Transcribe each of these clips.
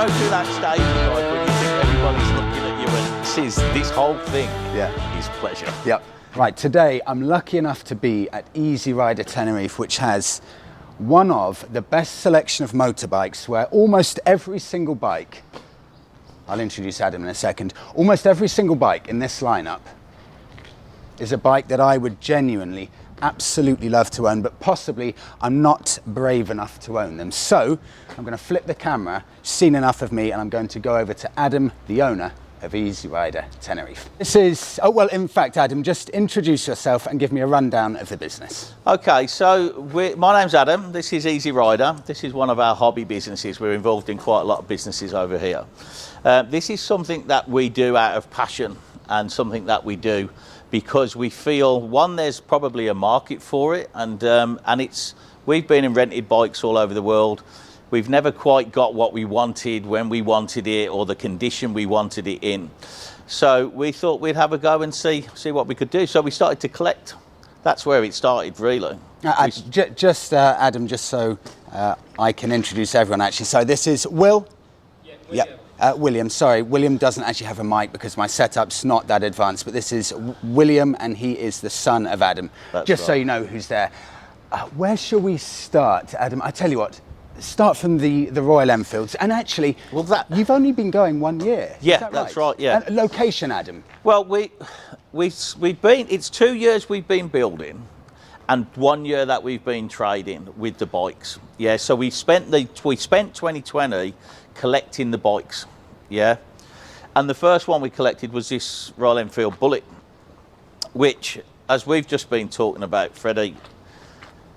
go through that stage of life when you think everybody's looking at you and this whole thing is pleasure. Yep. Right, today I'm lucky enough to be at Rider Tenerife, which has one of the best selection of motorbikes, where almost every single bike, I'll introduce Adam in a second, almost every single bike in this lineup is a bike that I would genuinely, absolutely love to own, but possibly I'm not brave enough to own them. So I'm going to flip the camera, seen enough of me, and I'm going to go over to Adam, the owner of Rider Tenerife. This is, oh well, in fact, Adam, just introduce yourself and give me a rundown of the business. Okay, so my name's Adam, this is Easy Rider. This is one of our hobby businesses. We're involved in quite a lot of businesses over here. This is something that we do out of passion and something that we do because we feel, one, there's probably a market for it, and we've been in rented bikes all over the world. We've never quite got what we wanted when we wanted it, or the condition we wanted it in. So we thought we'd have a go and see what we could do. So we started to collect. That's where it started, really. Adam, just so I can introduce everyone, actually. So this is Will. Yeah, William. Yep. William, sorry, William doesn't actually have a mic because my setup's not that advanced, but this is William, and he is the son of Adam. That's just right. So you know who's there. Where shall we start, Adam? I tell you what. Start from the Royal Enfields, and actually, you've only been going 1 year. Yeah, that's right. Yeah. And location, Adam. Well, we've been. It's 2 years we've been building, and 1 year that we've been trading with the bikes. Yeah. So we spent 2020 collecting the bikes. Yeah. And the first one we collected was this Royal Enfield Bullet, which, as we've just been talking about, Freddie,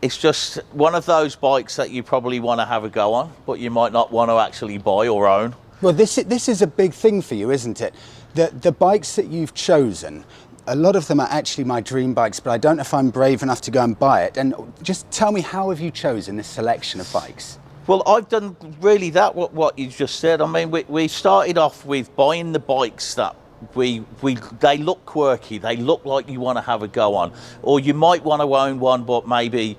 it's just one of those bikes that you probably want to have a go on, but you might not want to actually buy or own. Well, this is a big thing for you, isn't it? The bikes that you've chosen, a lot of them are actually my dream bikes, but I don't know if I'm brave enough to go and buy it. And just tell me, how have you chosen this selection of bikes? Well, I've done really what you just said. I mean, we started off with buying the bikes that they look quirky, they look like you want to have a go on, or you might want to own one, but maybe,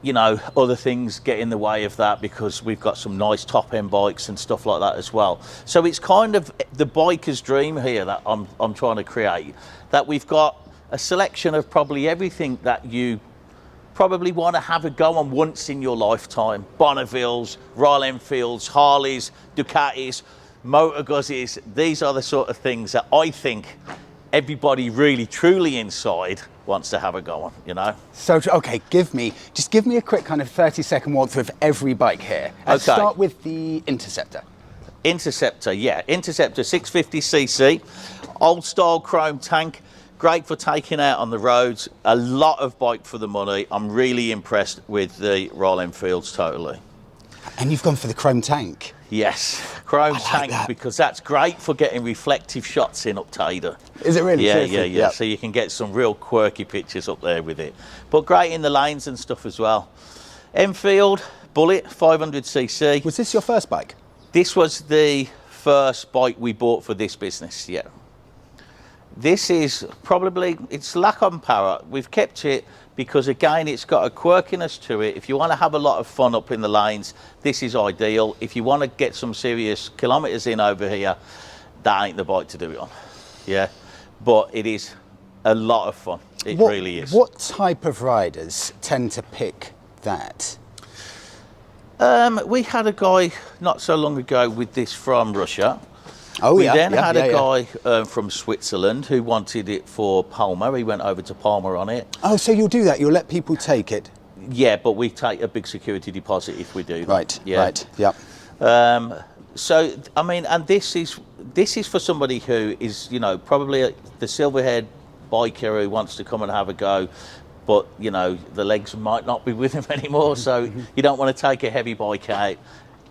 you know, other things get in the way of that, because we've got some nice top end bikes and stuff like that as well. So it's kind of the biker's dream here that I'm trying to create, that we've got a selection of probably everything that you probably want to have a go on once in your lifetime. Bonnevilles, Royal Enfields, Harleys, Ducatis, Moto Guzzis. These are the sort of things that I think everybody really truly inside wants to have a go on, you know. So okay, give me a quick kind of 30-second walkthrough of every bike here. Let's start with the Interceptor. Interceptor, yeah. Interceptor 650cc, old style chrome tank, great for taking out on the roads. A lot of bike for the money. I'm really impressed with the Royal Enfields, totally. And you've gone for the chrome tank? Yes, chrome tank, because that's great for getting reflective shots in up Tader. Is it really? Yeah, seriously? yeah. Yep. So you can get some real quirky pictures up there with it. But great in the lanes and stuff as well. Enfield Bullet 500cc. Was this your first bike? This was the first bike we bought for this business, yeah. This is probably, it's lack on power. We've kept it because, again, it's got a quirkiness to it. If you want to have a lot of fun up in the lanes, this is ideal. If you want to get some serious kilometres in over here, that ain't the bike to do it on. Yeah, but it is a lot of fun. It really is. What type of riders tend to pick that? We had a guy not so long ago with this from Russia. Oh, we then had a guy from Switzerland who wanted it for Palma. He went over to Palma on it. Oh, so you'll do that? You'll let people take it? Yeah, but we take a big security deposit if we do that. Right, yeah. right, yep. So, I mean, and this is for somebody who is, you know, probably the Silverhead biker who wants to come and have a go, but, you know, the legs might not be with him anymore, so you don't want to take a heavy bike out.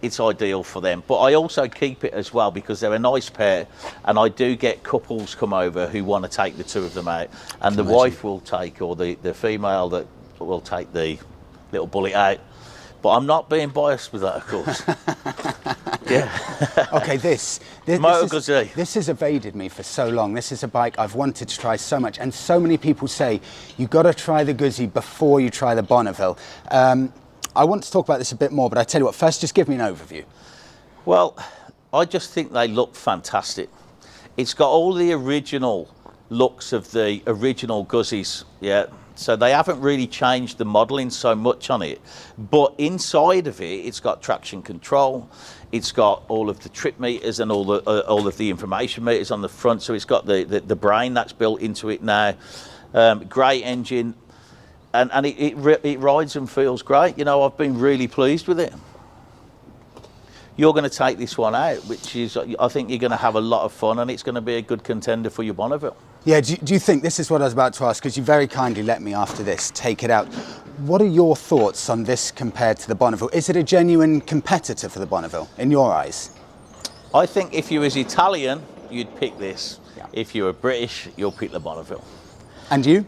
It's ideal for them. But I also keep it as well because they're a nice pair, and I do get couples come over who want to take the two of them out, and the wife will take, or the female that will take the little Bullet out. But I'm not being biased with that, of course. Yeah. Okay, this has evaded me for so long. This is a bike I've wanted to try so much, and so many people say you've got to try the Guzzi before you try the Bonneville. I want to talk about this a bit more, but I tell you what, first just give me an overview. Well, I just think they look fantastic. It's got all the original looks of the original Guzzis, yeah. So they haven't really changed the modelling so much on it, but inside of it, it's got traction control. It's got all of the trip meters and all of the information meters on the front. So it's got the brain that's built into it now. Great engine, and it rides and feels great. You know, I've been really pleased with it. You're going to take this one out, which is, I think you're going to have a lot of fun, and it's going to be a good contender for your Bonneville. Yeah, do you think, this is what I was about to ask, because you very kindly let me after this take it out. What are your thoughts on this compared to the Bonneville? Is it a genuine competitor for the Bonneville, in your eyes? I think if you was Italian, you'd pick this. Yeah. If you were British, you'll pick the Bonneville. And you?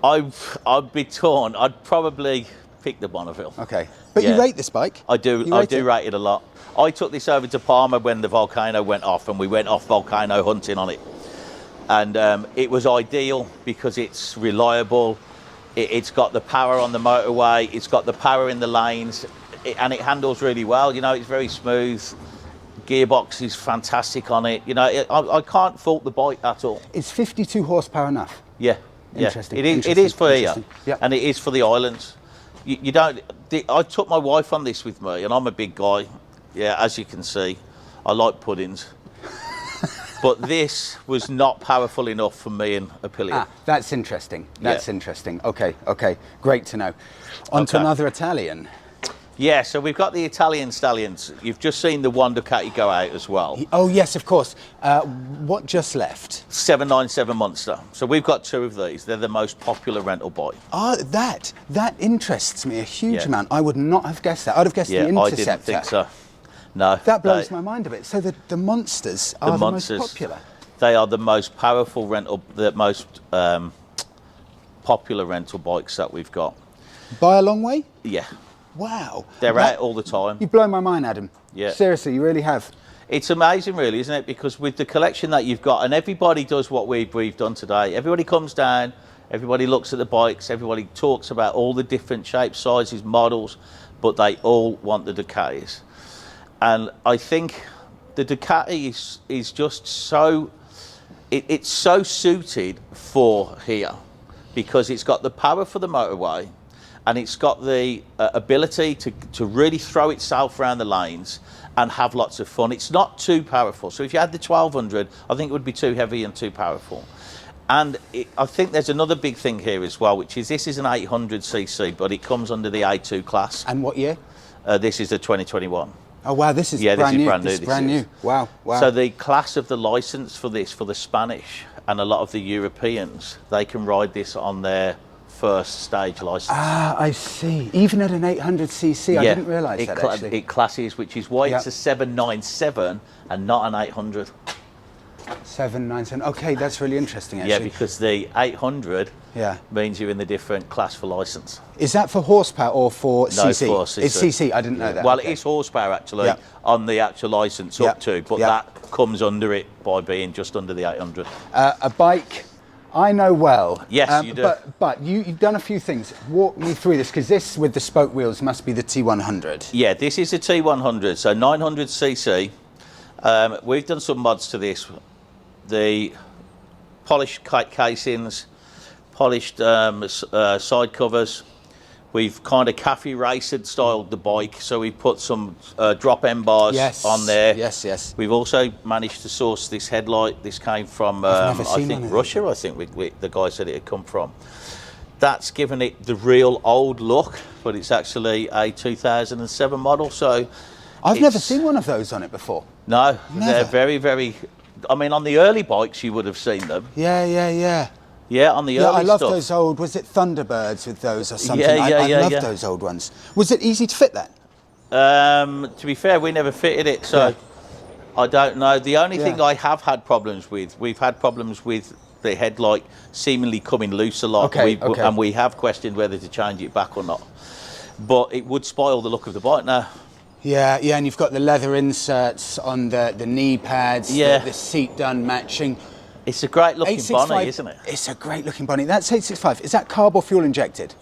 I'd be torn. I'd probably pick the Bonneville. Okay. But Yeah. you rate this bike? I do rate it a lot. I took this over to Palma when the volcano went off, and we went off volcano hunting on it. And it was ideal because it's reliable. It's got the power on the motorway. It's got the power in the lanes, and it handles really well. You know, it's very smooth. Gearbox is fantastic on it. You know, I can't fault the bike at all. Is 52 horsepower enough? Yeah. Interesting. It is for here, Yep. and it is for the islands. You don't. I took my wife on this with me, and I'm a big guy. Yeah, as you can see, I like puddings. But this was not powerful enough for me and Aprilia. That's interesting. That's Yeah. interesting. Okay, great to know. On to Okay. another Italian. Yeah, so we've got the Italian stallions. You've just seen the one Ducati go out as well. Oh yes, of course. What just left? 797 Monster. So we've got two of these. They're the most popular rental bike. That interests me a huge Yeah. amount. I would not have guessed that. I'd have guessed the Yeah, I Interceptor. didn't think so. No. That blows my mind a bit. So the Monsters are the most popular. They are the most powerful rental, the most popular rental bikes that we've got. By a long way? Yeah. Wow. They're out all the time. You blow my mind, Adam. Yeah. Seriously, you really have. It's amazing, really, isn't it? Because with the collection that you've got, and everybody does what we've done today. Everybody comes down, everybody looks at the bikes, everybody talks about all the different shapes, sizes, models, but they all want the Ducatis. And I think the Ducati is just so, it's so suited for here, because it's got the power for the motorway, and it's got the ability to really throw itself around the lanes and have lots of fun. It's not too powerful. So if you had the 1200, I think it would be too heavy and too powerful. And I think there's another big thing here as well, which is this is an 800cc, but it comes under the A2 class. And what year? This is a 2021. Oh wow, this is Yeah, brand this is new. brand new. This is brand new. Wow. So the class of the license for this, for the Spanish and a lot of the Europeans, they can ride this on their first stage license. Ah, I see. Even at an 800cc, I didn't realise that actually. It classes, which is why Yep. it's a 797 and not an 800. 797. Okay, that's really interesting actually. Yeah, because the 800 Yeah. means you're in the different class for license. Is that for horsepower or for No, CC? for CC. It's CC. I didn't know that. Well, Okay. it is horsepower actually Yep. on the actual license Yep. up to, but Yep. that comes under it by being just under the 800. A bike I know well. Yes, you do. But you've done a few things. Walk me through this, because this with the spoke wheels must be the T100. Yeah, this is a T100, so 900cc. We've done some mods to this. The polished casings, polished side covers. We've kind of cafe raced styled the bike, so we put some drop end bars on there. Yes. We've also managed to source this headlight. This came from, I've never I seen think, one of Russia. I think the guy said it had come from. That's given it the real old look, but it's actually a 2007 model. So I've never seen one of those on it before. No, Never. they're very, very. I mean, on the early bikes, you would have seen them. Yeah. Yeah, on the Yeah, early I love stuff. those old, was it Thunderbirds with those or something? Yeah, I love yeah. those old ones. Was it easy to fit that? To be fair, we never fitted it, so Yeah. I don't know. The only thing Yeah. I have had problems with, we've had problems with the headlight seemingly coming loose a lot, Okay. and we have questioned whether to change it back or not. But it would spoil the look of the bike now. Yeah, and you've got the leather inserts on the knee pads, Yeah. the seat done matching. It's a great looking 865, Bonnie, isn't it? It's a great looking Bonnie. That's 865. Is that carb or fuel injected?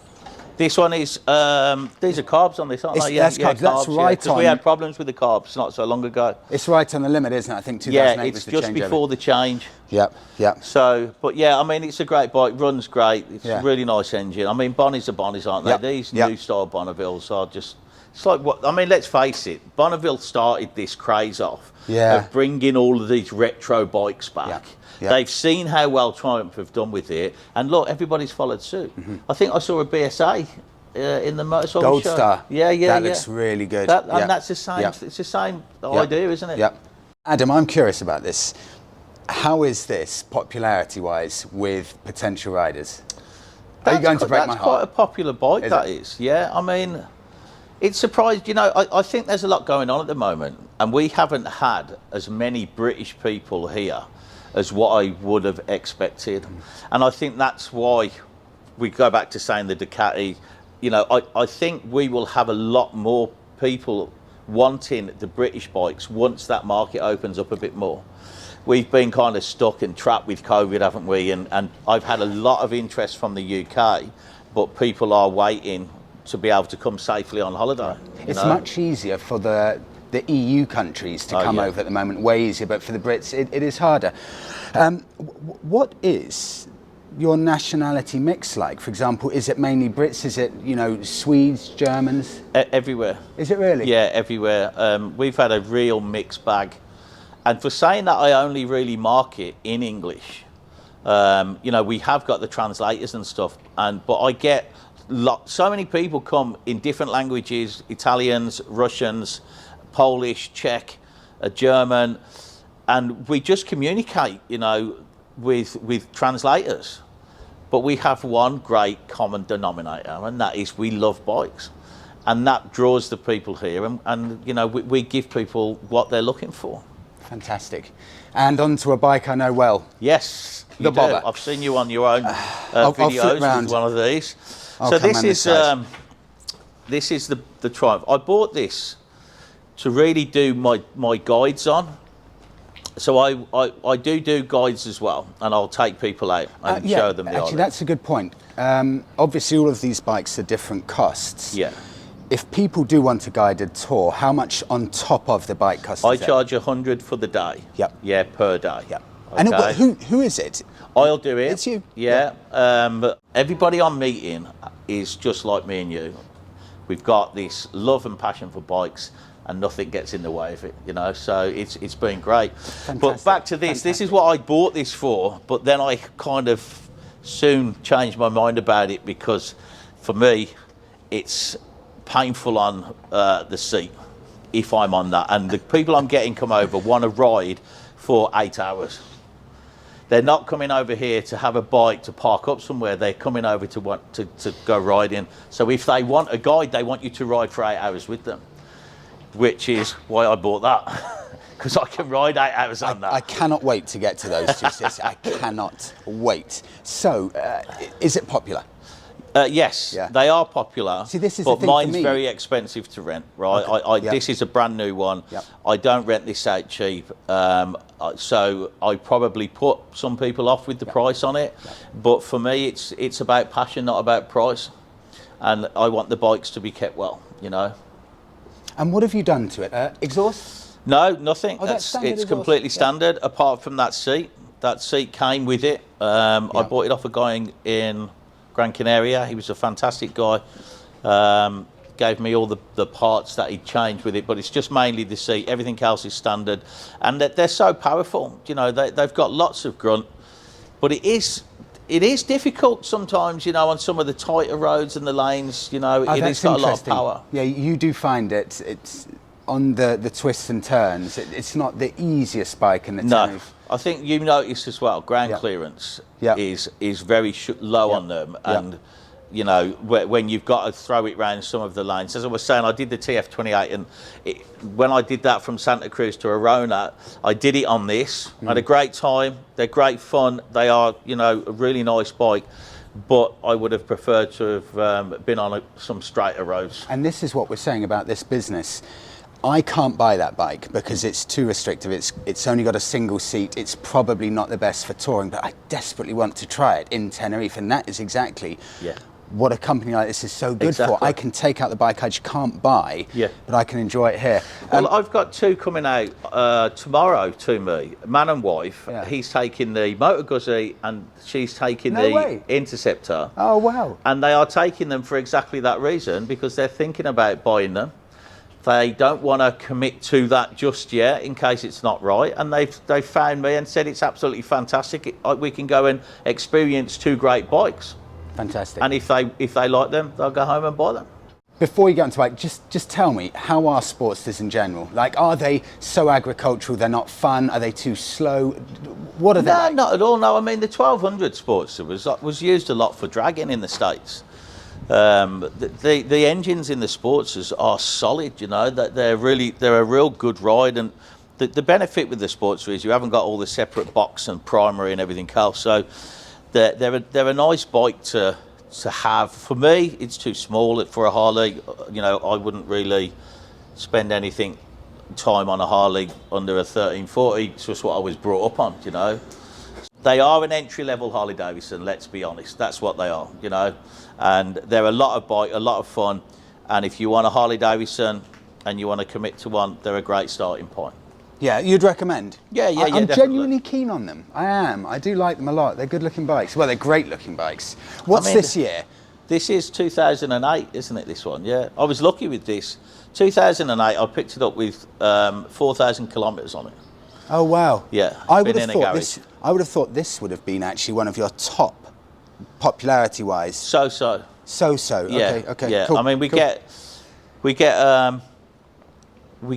This one is, these are carbs on this, aren't they? That's carbs. That's right 'cause we had problems with the carbs not so long ago. It's right on the limit, isn't it? I think 2008 Yeah, it's was the just changeover. before the change. Yep, yep. So, but yeah, I mean, it's a great bike, runs great. It's Yeah. a really nice engine. I mean, Bonnies are Bonnies, aren't they? Yep, These yep. new style Bonnevilles are just, it's like what, I mean, let's face it, Bonneville started this craze off of bringing all of these retro bikes back. Yeah. Yeah. They've seen how well Triumph have done with it, and look, everybody's followed suit. I think I saw a BSA in the motorcycle Gold show. Star. Yeah, That looks really good. And that's the same. It's the same idea, isn't it? Yep. Adam, I'm curious about this. How is this popularity-wise with potential riders? Are you going to break my That's quite a heart? popular bike. Is it? Yeah. I mean, it's surprised. You know, I think there's a lot going on at the moment, and we haven't had as many British people here as what I would have expected, and I think that's why we go back to saying the Ducati. You know, I think we will have a lot more people wanting the British bikes once that market opens up a bit more. We've been kind of stuck and trapped with COVID, haven't we? And I've had a lot of interest from the UK, but people are waiting to be able to come safely on holiday. It's much easier for the EU countries to come over at the moment, way easier, but for the Brits it is harder. What is your nationality mix like? For example, is it mainly Brits? Is it, you know, Swedes, Germans? Everywhere. Is it really? Yeah, everywhere. We've had a real mixed bag. And for saying that, I only really market in English. You know, we have got the translators and stuff, but I get so many people come in different languages: Italians, Russians, Polish, Czech, German, and we just communicate, you know, with translators. But we have one great common denominator, and that is we love bikes, and that draws the people here, and you know, we give people what they're looking for. Fantastic. And onto a bike I know well. Yes, the Bobber. I've seen you on your own I'll flip videos round. with one of these. I'll So come this round is this is the Triumph. I bought this to really do my guides on. So I do guides as well, and I'll take people out and show them the Actually, island. that's a good point. Obviously, all of these bikes are different costs. Yeah. If people do want a guided tour, how much on top of the bike costs? I charge 100 for the day. Yep. Yeah, per day. Yep. Okay. And who is it? I'll do it. It's you. Yeah. But everybody I'm meeting is just like me and you. We've got this love and passion for bikes, and nothing gets in the way of it, you know. So it's been great. Fantastic. But back to this. This is what I bought this for. But then I kind of soon changed my mind about it, because for me, it's painful on the seat if I'm on that, and the people I'm getting come over want to ride for 8 hours. They're not coming over here to have a bike to park up somewhere. They're coming over to want to go riding. So if they want a guide, they want you to ride for 8 hours with them, which is why I bought that, because I can ride 8 hours on that. I cannot wait to get to those two. Sis. I cannot wait. So, is it popular? Yes, Yeah. they are popular. See, this is but the thing for mine's me. very expensive to rent, right? Okay. This is a brand new one. Yep. I don't rent this out cheap, so I probably put some people off with the price on it. Yep. But for me, it's about passion, not about price, and I want the bikes to be kept well, you know. And what have you done to it? Exhaust? No, nothing. Oh, that's standard it's exhaust. completely standard, apart from that seat. That seat came with it. I bought it off a guy in Gran Canaria. He was a fantastic guy. Gave me all the parts that he'd changed with it, but it's just mainly the seat. Everything else is standard, and they're so powerful. You know, they've got lots of grunt, but it is difficult sometimes. You know, on some of the tighter roads and the lanes. You know, it has got a lot of power. Yeah, you do find it's on the twists and turns. It's not the easiest bike in the No, Tenerife. I think you notice as well. Ground clearance is very low on them, and you know, when you've got to throw it around some of the lanes. As I was saying, I did the TF28, and when I did that from Santa Cruz to Arona, I did it on this. I had a great time. They're great fun. They are, you know, a really nice bike, but I would have preferred to have been on some straighter roads. And this is what we're saying about this business. I can't buy that bike because it's too restrictive. It's only got a single seat. It's probably not the best for touring, but I desperately want to try it in Tenerife, and that is exactly what a company like this is so good Exactly. for. I can take out the bike I just can't buy, but I can enjoy it here. Well, I've got two coming out tomorrow to me, man and wife. Yeah. He's taking the Moto Guzzi and she's taking No the way. Interceptor. Oh, wow. And they are taking them for exactly that reason, because they're thinking about buying them. They don't want to commit to that just yet in case it's not right. And they've found me and said it's absolutely fantastic. We can go and experience two great bikes. Fantastic. And if they like them, they'll go home and buy them. Before you get onto bike, just tell me, how are Sportsters in general? Like, are they so agricultural, they're not fun? Are they too slow? What are they like? No, not at all. No, I mean, the 1200 Sportster was used a lot for dragging in the States. The engines in the Sportsters are solid, you know, that they're a real good ride. And the benefit with the Sportster is you haven't got all the separate box and primary and everything else. So they're a nice bike to have. For me, it's too small for a Harley. You know, I wouldn't really spend anything time on a Harley under a 1340. It's just what I was brought up on, you know. They are an entry-level Harley Davidson, let's be honest. That's what they are, you know. And they're a lot of fun. And if you want a Harley Davidson and you want to commit to one, they're a great starting point. Yeah, you'd recommend? Yeah, I'm definitely. genuinely keen on them. I am. I do like them a lot. They're good-looking bikes. Well, they're great-looking bikes. What's this year? This is 2008, isn't it, this one? Yeah. I was lucky with this. 2008, I picked it up with 4,000 kilometres on it. Oh, wow. Yeah. I would have thought this would have been actually one of your top, popularity-wise. So. Yeah. Okay. Yeah. Cool. I mean, we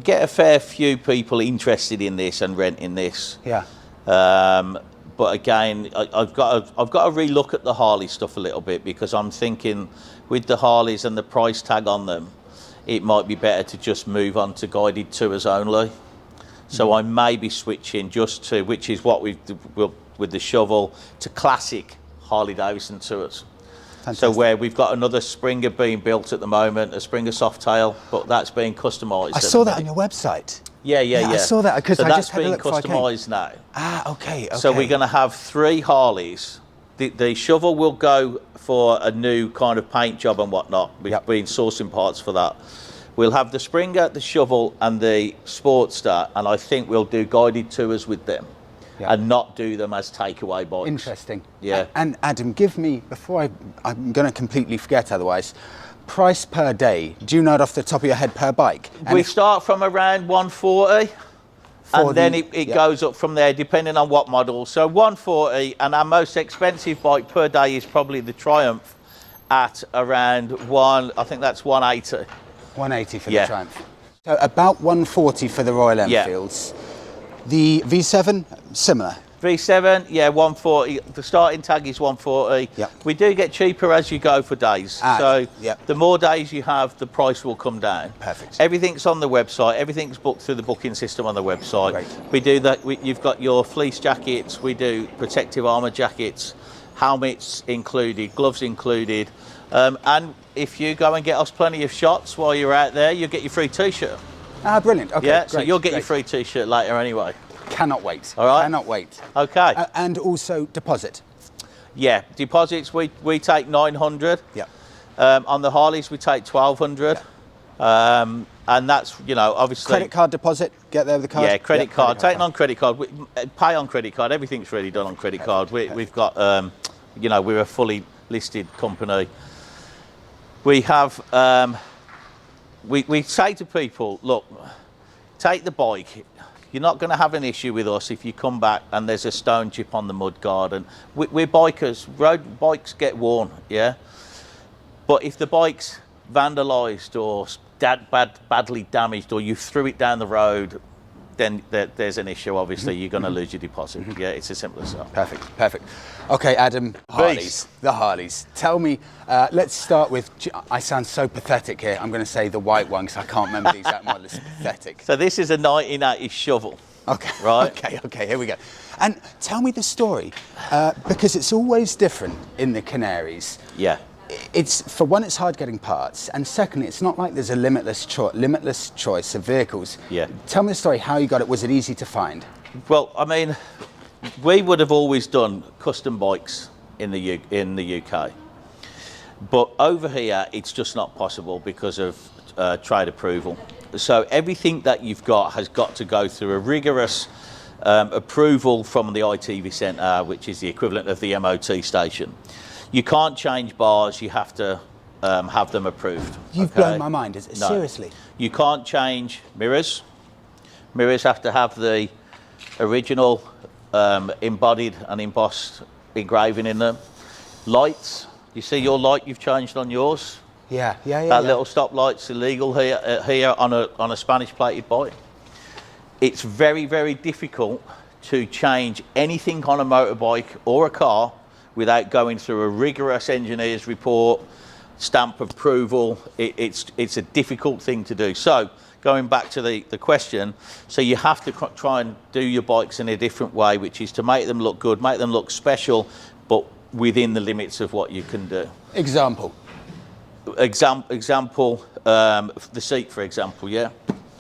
get a fair few people interested in this and renting this. Yeah. But again, I've got to relook at the Harley stuff a little bit, because I'm thinking with the Harleys and the price tag on them, it might be better to just move on to guided tours only. So I may be switching just to, which is what we've with the Shovel, to classic Harley Davidson tours. Fantastic. So where we've got another Springer being built at the moment, a Springer Softail, but that's being customised. I saw that on your website. Yeah. I saw that because I just had a look that's being before I customised now. Ah, okay. So we're going to have 3 Harleys. The Shovel will go for a new kind of paint job and whatnot. We've been sourcing parts for that. We'll have the Springer, the Shovel, and the Sportster, and I think we'll do guided tours with them. Yeah. And not do them as takeaway bikes. Interesting. Yeah. And Adam, give me, before I'm going to completely forget otherwise, price per day. Do you know it off the top of your head per bike? And we start from around 140, and then it goes up from there depending on what model. So 140, and our most expensive bike per day is probably the Triumph at around I think that's 180. 180 for the Triumph. So about 140 for the Royal Enfields. Yeah. The V7, similar. V7, 140. The starting tag is 140. Yep. We do get cheaper as you go for days. The more days you have, the price will come down. Perfect. Everything's on the website. Everything's booked through the booking system on the website. Great. We do that. You've got your fleece jackets. We do protective armour jackets, helmets included, gloves included. And if you go and get us plenty of shots while you're out there, you'll get your free T-shirt. Ah, brilliant. Okay, great, so you'll get your free T-shirt later anyway. Cannot wait. All right. Cannot wait. Okay. And also deposit. Yeah, deposits, we take 900. Yeah. On the Harleys, we take 1,200. Yeah. And that's, obviously... Credit card deposit, get there with the card? Yeah, credit card. Taking on credit card. Pay on credit card. Everything's really done on credit card. We've got, we're a fully listed company. We have... We say to people, look, take the bike. You're not going to have an issue with us if you come back and there's a stone chip on the mud guard. And we're bikers. Road bikes get worn, yeah? But if the bike's vandalised or badly damaged, or you threw it down the road, then there's an issue, obviously. You're going to lose your deposit. Yeah, it's as simple as that. Perfect. Okay, Adam, the Harleys. Tell me, let's start with, I sound so pathetic here, I'm going to say the white one because I can't remember the exact model. It's pathetic. So this is a 1980s Shovel. Okay. Right? Okay, here we go. And tell me the story, because it's always different in the Canaries. Yeah. It's, for one, it's hard getting parts, and secondly, it's not like there's a limitless choice of vehicles. Yeah. Tell me the story, how you got it. Was it easy to find? Well, I mean, we would have always done custom bikes in the UK. But over here, it's just not possible because of trade approval. So everything that you've got has got to go through a rigorous approval from the ITV Centre, which is the equivalent of the MOT station. You can't change bars, you have to have them approved. You've blown my mind, seriously. You can't change mirrors. Mirrors have to have the original embodied and embossed engraving in them. Lights, you see your light you've changed on yours? Yeah. That little stop light's illegal here on a Spanish plated bike. It's very, very difficult to change anything on a motorbike or a car without going through a rigorous engineer's report, stamp approval. It's a difficult thing to do. So going back to the question, so you have to try and do your bikes in a different way, which is to make them look good, make them look special, but within the limits of what you can do. Example, the seat, for example, yeah?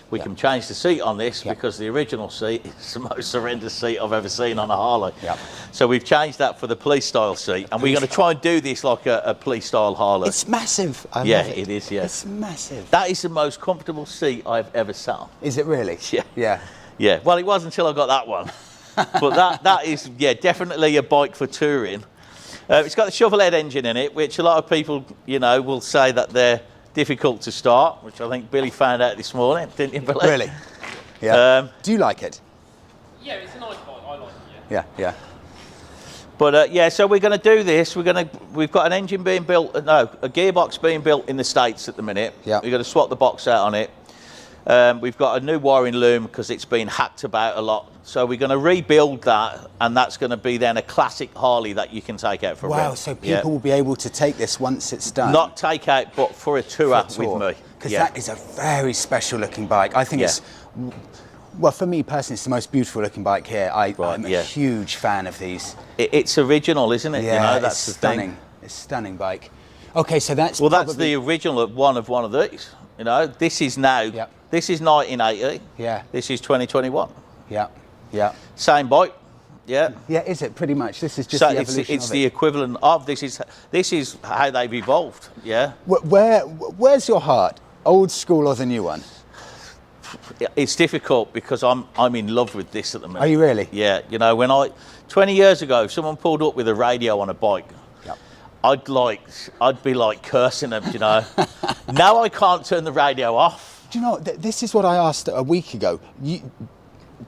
We can change the seat on this because the original seat is the most horrendous seat I've ever seen on a Harley. Yep. So we've changed that for the police-style seat, and we're going to try and do this like a police-style Harley. It's massive. I love it is, yeah. It's massive. That is the most comfortable seat I've ever sat on. Is it really? Yeah. Yeah, well, it was until I got that one. But that is, definitely a bike for touring. It's got the Shovelhead engine in it, which a lot of people, will say that they're difficult to start, which I think Billy found out this morning, didn't you, Billy? Really? Yeah. Do you like it? Yeah, it's a nice bike. I like it. Yeah. But so we're going to do this. We've got an engine being built. No, a gearbox being built in the States at the minute. Yeah. We're going to swap the box out on it. We've got a new wiring loom because it's been hacked about a lot. So we're going to rebuild that, and that's going to be then a classic Harley that you can take out for a ride. Wow, so people will be able to take this once it's done? Not take out, but for a tour with me. Because that is a very special looking bike. I think it's, well, for me personally, it's the most beautiful looking bike here. I'm a huge fan of these. It's original, isn't it? Yeah, that's it's the stunning. thing. It's a stunning bike. Okay, so that's that's the original of one of these. This is now. Yep. This is 1980. Yeah. This is 2021. Yeah. Same bike. Yeah. Yeah, is it pretty much? This is just the evolution it's the equivalent of this is how they've evolved. Yeah. Where's your heart? Old school or the new one? It's difficult because I'm in love with this at the minute. Are you really? Yeah. When 20 years ago, if someone pulled up with a radio on a bike, I'd be like cursing them. Now I can't turn the radio off. Do you know, this is what I asked a week ago.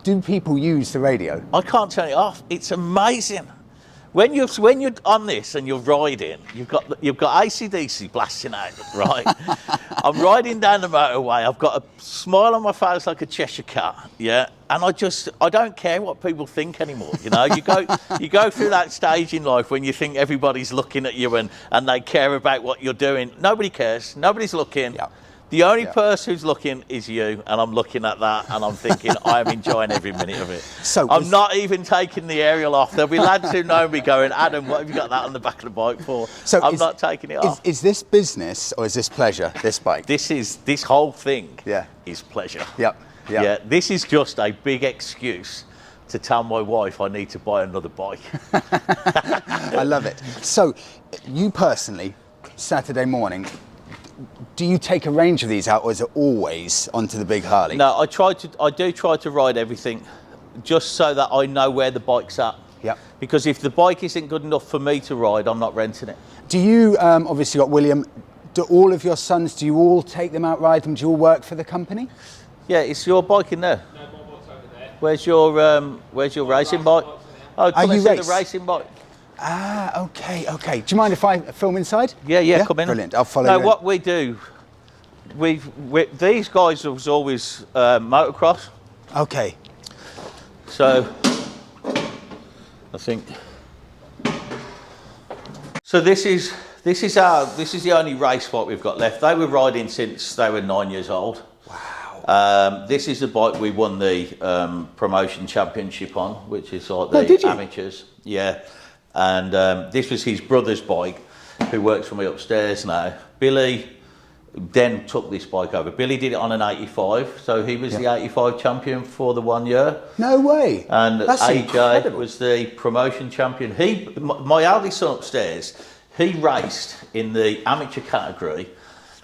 Do people use the radio? I can't turn it off. It's amazing. When you're on this and you're riding, you've got AC/DC blasting out, right? I'm riding down the motorway. I've got a smile on my face like a Cheshire cat, yeah. And I don't care what people think anymore. You go through that stage in life when you think everybody's looking at you and they care about what you're doing. Nobody cares. Nobody's looking. Yeah. The only person who's looking is you, and I'm looking at that, and I'm thinking I'm enjoying every minute of it. So I'm not even taking the aerial off. There'll be lads who know me going, Adam, what have you got that on the back of the bike for? So I'm not taking it off. Is this business or is this pleasure, this bike? This whole thing is pleasure. Yep. Yeah, this is just a big excuse to tell my wife I need to buy another bike. I love it. So you personally, Saturday morning, do you take a range of these out, or is it always onto the big Harley? No, I do try to ride everything, just so that I know where the bike's at. Yep. Because if the bike isn't good enough for me to ride, I'm not renting it. Do you, obviously got William, do all of your sons, do you all take them out, ride them? Do you all work for the company? Yeah, it's your bike in there. No, my bike's over there. Where's your racing bike? Oh, come and see the racing bike. Ah, okay. Do you mind if I film inside? Yeah, come in. Brilliant, I'll follow you. No, what we do, these guys was always motocross. Okay. So, I think. So this is the only race bike we've got left. They were riding since they were 9 years old. Wow. This is the bike we won the promotion championship on, which is like the amateurs. Yeah. And this was his brother's bike, who works for me upstairs now. Billy then took this bike over. Billy did it on an 85, so he was the 85 champion for the 1 year. No way. And That's AJ incredible. was the promotion champion. My eldest son upstairs, He raced in the amateur category.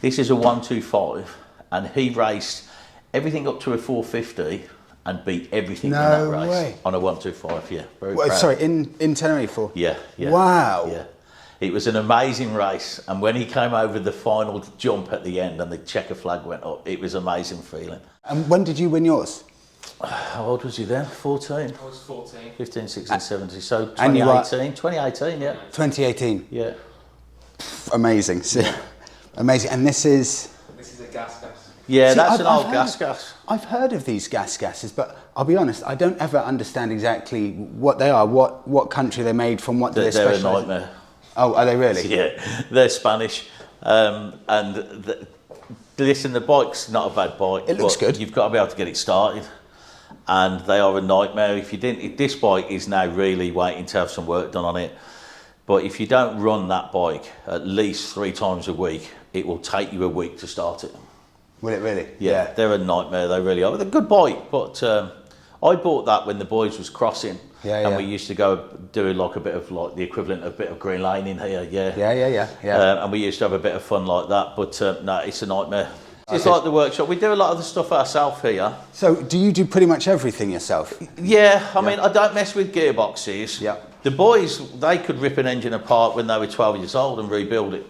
This is a 125, and he raced everything up to a 450 and beat everything in that race way. on a 125. Yeah, very Well, proud. sorry, in Tenerife? Yeah, yeah. Wow. Yeah. It was an amazing race, and when he came over the final jump at the end and the checker flag went up, it was an amazing feeling. And when did you win yours? How old was you then? 14? I was 14. 15, 16, 17. So And you are- 2018, yeah. 2018. Yeah. Amazing. Amazing. And this is... This is a gas. Yeah, See, that's an old heard- gas. I've heard of these gases, but I'll be honest, I don't ever understand exactly what they are, what country they're made from, what do they They're a specialise in. nightmare. Oh, are they really? Yeah, they're Spanish. Listen, the bike's not a bad bike. It looks but good. You've got to be able to get it started. And they are a nightmare. If this bike is now really waiting to have some work done on it. But if you don't run that bike at least 3 times a week, it will take you a week to start it. Will it really? Yeah, they're a nightmare. They really are. They're a good bike, but I bought that when the boys was crossing, and we used to go do like a bit of like the equivalent of a bit of Green Lane in here. Yeah. And we used to have a bit of fun like that. But no, it's a nightmare. It's like the workshop. We do a lot of the stuff ourselves here. So do you do pretty much everything yourself? Yeah, I mean, I don't mess with gearboxes. Yeah. The boys, they could rip an engine apart when they were 12 years old and rebuild it.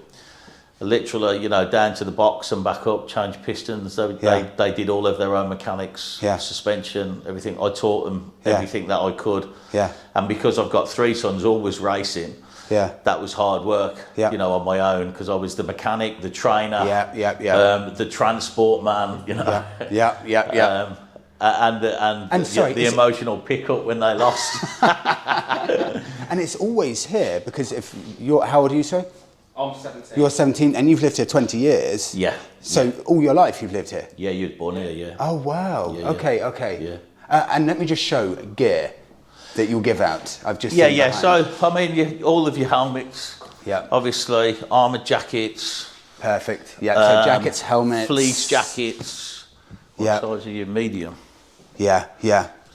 Literally, you know, down to the box and back up, change pistons. They did all of their own mechanics, suspension, everything. I taught them everything that I could. Yeah. And because I've got 3 sons always racing, that was hard work, you know, on my own, because I was the mechanic, the trainer, the transport man, you know. And sorry, the emotional pickup when they lost. And it's always here because if you're, how old are you, sorry? I'm 17. You're 17 and you've lived here 20 years. Yeah. So all your life you've lived here? Yeah, you were born here, yeah. Oh, wow. Yeah, okay. Yeah. And let me just show gear that you'll give out. I've just Yeah, seen yeah. behind. So, I mean, all of your helmets, obviously, armoured jackets. Perfect. Yeah, so jackets, helmets. Fleece jackets. What size are you? Medium. Yeah.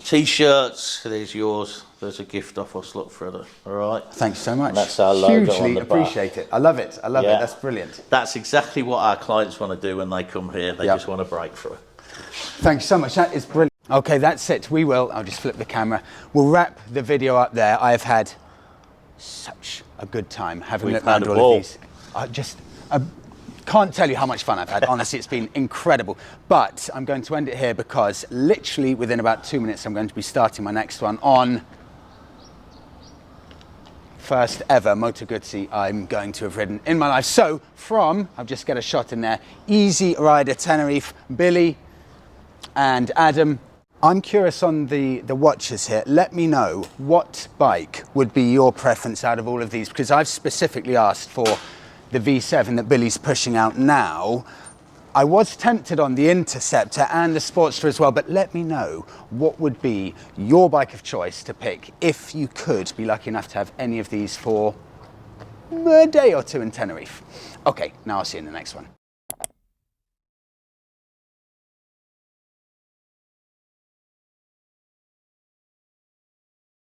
T-shirts, there's yours. There's a gift off us, look, Freda. All right. Thanks so much. And that's our logo Hugely on the back. appreciate it. I love it. That's brilliant. That's exactly what our clients want to do when they come here. They just want to break through. Thanks so much. That is brilliant. Okay, that's it. I'll just flip the camera. We'll wrap the video up there. I have had such a good time having looked around all of these. I can't tell you how much fun I've had. Honestly, it's been incredible. But I'm going to end it here because literally within about 2 minutes, I'm going to be starting my next one on first ever Moto Guzzi I'm going to have ridden in my life. So I'll just get a shot in there, Easy Rider Tenerife, Billy and Adam. I'm curious on the watchers here. Let me know what bike would be your preference out of all of these, because I've specifically asked for the V7 that Billy's pushing out now. I was tempted on the Interceptor and the Sportster as well, but let me know what would be your bike of choice to pick if you could be lucky enough to have any of these for a day or two in Tenerife. Okay, now I'll see you in the next one.